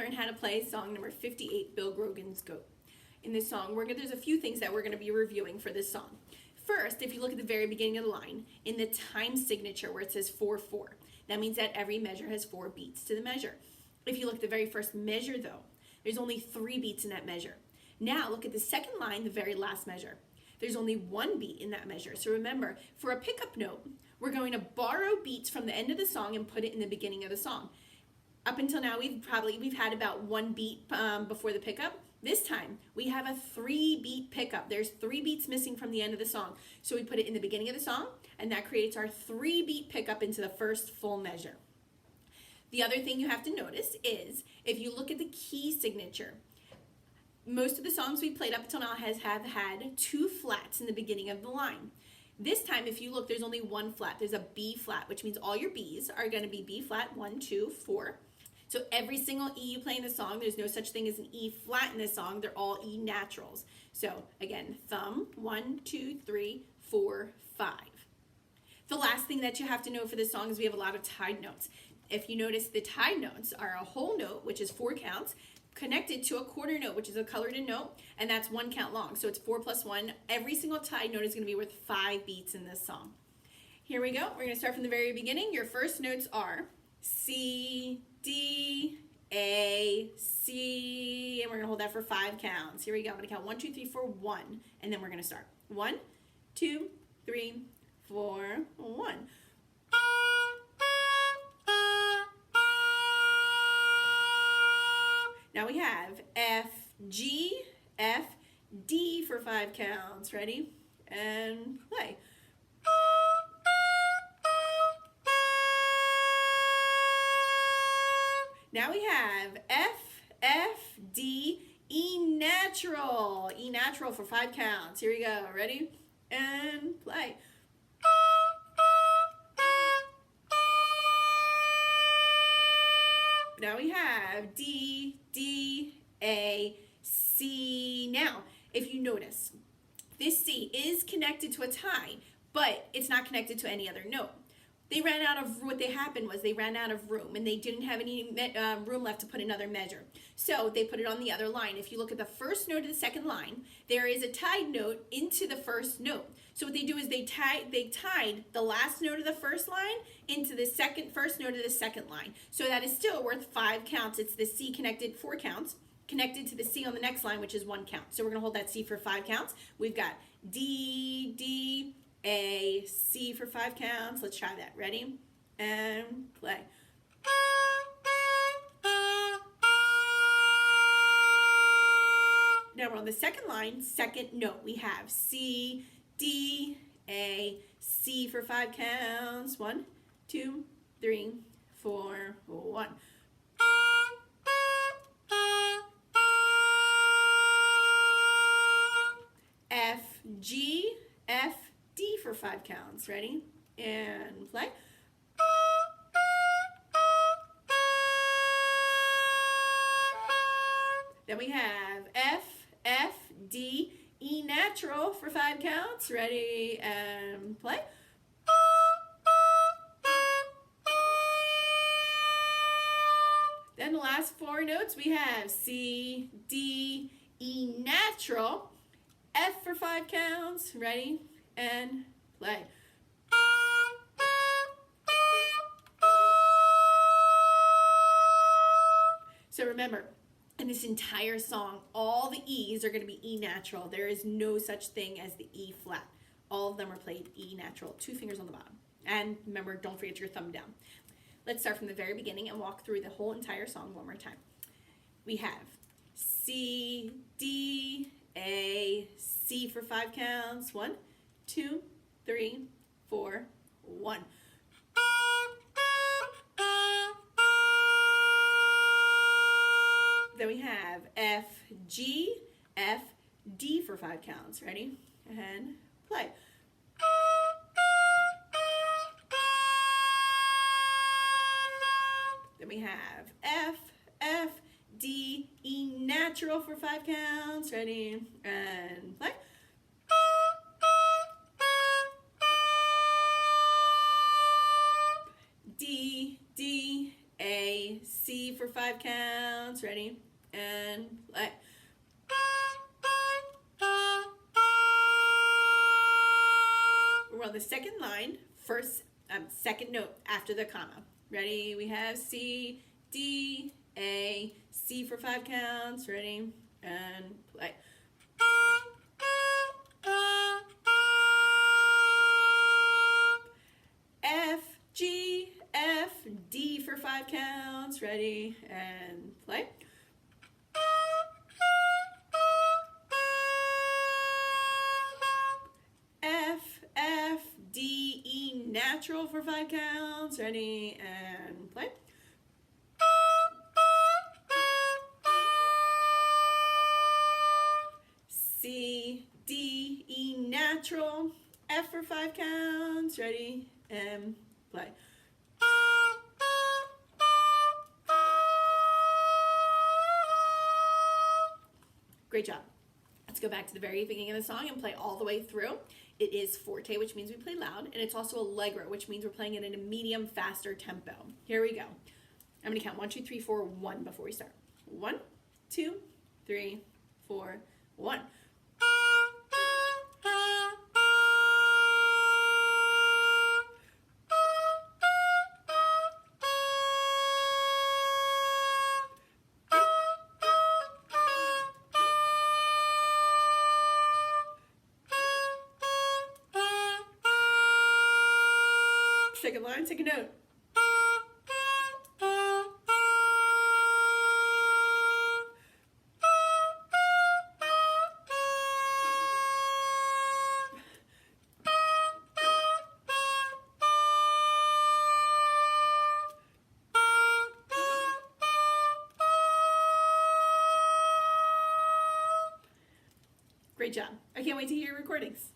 learn how to play song number 58, Bill Grogan's Goat. In this song, there's a few things that we're going to be reviewing for this song. First, if you look at the very beginning of the line, in the time signature where it says 4/4, that means that every measure has 4 beats to the measure. If you look at the very first measure, though, there's only 3 beats in that measure. Now, look at the second line, the very last measure. There's only 1 beat in that measure. So remember, for a pickup note, we're going to borrow beats from the end of the song and put it in the beginning of the song. Up until now, we've had about 1 beat before the pickup. This time, we have a 3-beat pickup. There's 3 beats missing from the end of the song. So we put it in the beginning of the song, and that creates our 3-beat pickup into the first full measure. The other thing you have to notice is, if you look at the key signature, most of the songs we played up until now have had 2 flats in the beginning of the line. This time, if you look, there's only 1 flat. There's a B flat, which means all your B's are going to be B flat, 1, 2, 4. So every single E you play in the song, there's no such thing as an E flat in this song. They're all E naturals. So again, thumb, 1, 2, 3, 4, 5. The last thing that you have to know for this song is we have a lot of tied notes. If you notice, the tied notes are a whole note, which is 4 counts, connected to a quarter note, which is a colored in note, and that's 1 count long. So it's 4 plus 1. Every single tied note is going to be worth 5 beats in this song. Here we go. We're going to start from the very beginning. Your first notes are C, D, A, C, and we're going to hold that for 5 counts. Here we go. I'm going to count 1, 2, 3, 4, 1, and then we're going to start. 1, 2, 3, 4, 1. Now we have F, G, F, D for 5 counts. Ready? And play. Now we have F, F, D, E natural. E natural for 5 counts. Here we go. Ready? And play. Now we have D, D, A, C. Now, if you notice, this C is connected to a tie, but it's not connected to any other note. What happened was they ran out of room, and they didn't have any room left to put another measure. So they put it on the other line. If you look at the first note of the second line, there is a tied note into the first note. So what they do is they tied the last note of the first line into the first note of the second line. So that is still worth 5 counts. It's the C connected 4 counts, connected to the C on the next line, which is 1 count. So we're going to hold that C for 5 counts. We've got D, D, A, C for 5 counts. Let's try that. Ready? And play. Now we're on the second line, second note. We have C, D, A, C for 5 counts. 1, 2, 3, 4, 1. F, G, F, D for 5 counts. Ready? And play. Then we have F, F, D, E natural for 5 counts. Ready? And play. Then the last 4 notes we have C, D, E natural, F for 5 counts. Ready? And play. So remember, in this entire song, all the E's are going to be E natural. There is no such thing as the E flat. All of them are played E natural. 2 fingers on the bottom. And remember, don't forget your thumb down. Let's start from the very beginning and walk through the whole entire song one more time. We have C, D, A, C for 5 counts. 1, 2, 3, 4, 1. Then we have F, G, F, D for 5 counts. Ready? And play. Then we have F, F, D, E natural for 5 counts. Ready? And play. D, D, A, C for 5 counts. counts. Ready? And play. We're on the second line, second note after the comma. Ready? We have C, D, A, C for 5 counts. Ready? And play. F, G, F, D for 5 counts. Ready? And play. F, F, D, E, natural for 5 counts. Ready? And play. C, D, E, natural, F for 5 counts. Ready? And play. Great job. Let's go back to the very beginning of the song and play all the way through. It is forte, which means we play loud, and it's also allegro, which means we're playing it in a medium, faster tempo. Here we go. I'm going to count 1, 2, 3, 4, 1 before we start. 1, 2, 3, 4, 1. Second line, second note. Great job. I can't wait to hear your recordings.